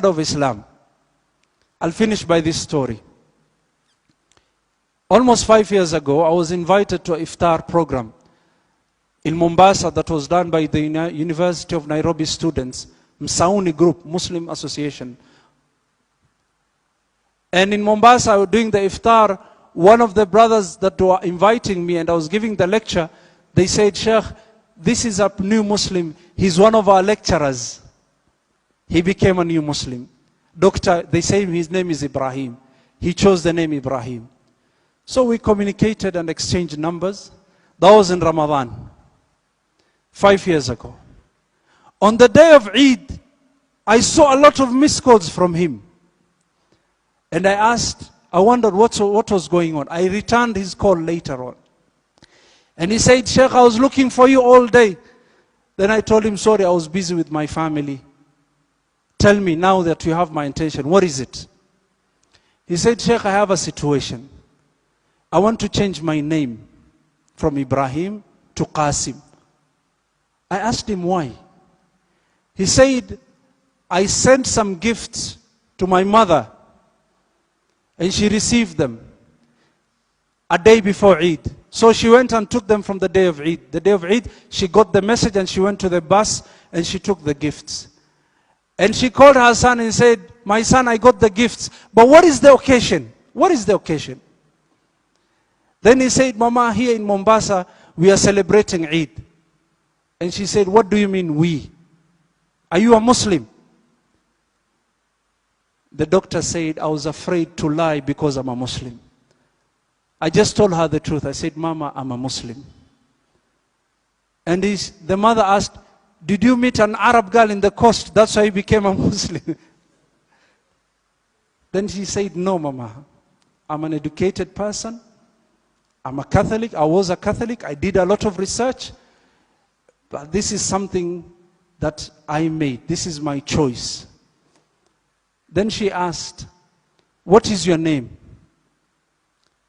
of Islam. I'll finish by this story. Almost 5 years ago, I was invited to an iftar program in Mombasa that was done by the University of Nairobi students, Msauni Group, Muslim Association. And in Mombasa, doing the iftar, one of the brothers that were inviting me and I was giving the lecture, they said, Sheikh, this is a new Muslim. He's one of our lecturers. He became a new Muslim. Doctor, they say his name is Ibrahim. He chose the name Ibrahim. So we communicated and exchanged numbers. That was in Ramadan, 5 years ago. On the day of Eid, I saw a lot of missed calls from him. And I wondered what was going on. I returned his call later on. And he said, Sheikh, I was looking for you all day. Then I told him, sorry, I was busy with my family. Tell me now that you have my intention. What is it? He said, Sheikh, I have a situation. I want to change my name from Ibrahim to Qasim. I asked him why. He said, I sent some gifts to my mother and she received them a day before Eid. So she went and took them from the day of Eid. The day of Eid, she got the message and she went to the bus and she took the gifts. And she called her son and said, my son, I got the gifts. But what is the occasion? What is the occasion? Then he said, Mama, here in Mombasa, we are celebrating Eid. And she said, what do you mean we? Are you a Muslim? The doctor said, I was afraid to lie because I'm a Muslim. I just told her the truth. I said, Mama, I'm a Muslim. And the mother asked, did you meet an Arab girl in the coast? That's why you became a Muslim. Then she said, no, Mama. I'm an educated person. I'm a Catholic. I was a Catholic. I did a lot of research. But this is something that I made. This is my choice. Then she asked, what is your name?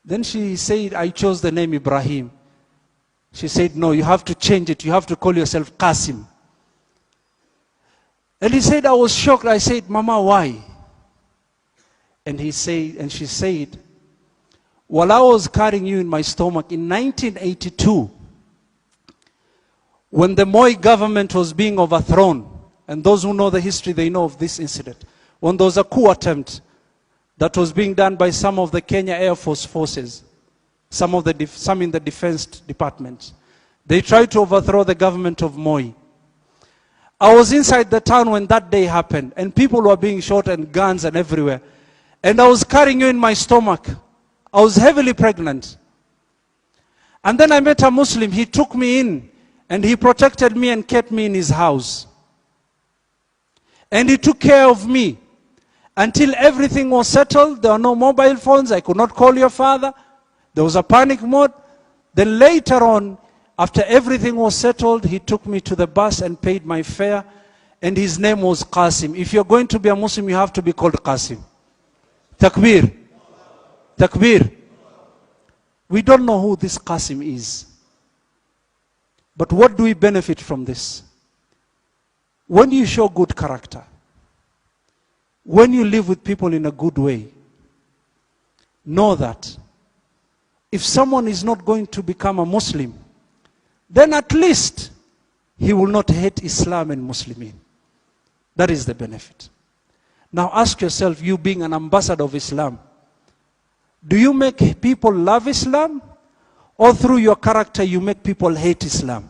Then she said, I chose the name Ibrahim. She said, no, you have to change it. You have to call yourself Qasim. And he said, I was shocked. I said, Mama, why? And she said, while I was carrying you in my stomach in 1982, when the Moi government was being overthrown, and those who know the history, they know of this incident, when there was a coup attempt that was being done by some of the Kenya Air Force forces, some in the Defense Department. They tried to overthrow the government of Moi. I was inside the town when that day happened, and people were being shot and guns and everywhere. And I was carrying you in my stomach. I was heavily pregnant. And then I met a Muslim. He took me in, and he protected me and kept me in his house. And he took care of me until everything was settled. There were no mobile phones. I could not call your father. There was a panic mode. Then later on, after everything was settled, he took me to the bus and paid my fare. And his name was Qasim. If you're going to be a Muslim, you have to be called Qasim. Takbir. Takbir. We don't know who this Qasim is. But what do we benefit from this? When you show good character, when you live with people in a good way, know that if someone is not going to become a Muslim, then at least he will not hate Islam and Muslimin. That is the benefit. Now ask yourself, you being an ambassador of Islam, do you make people love Islam? Or through your character you make people hate Islam?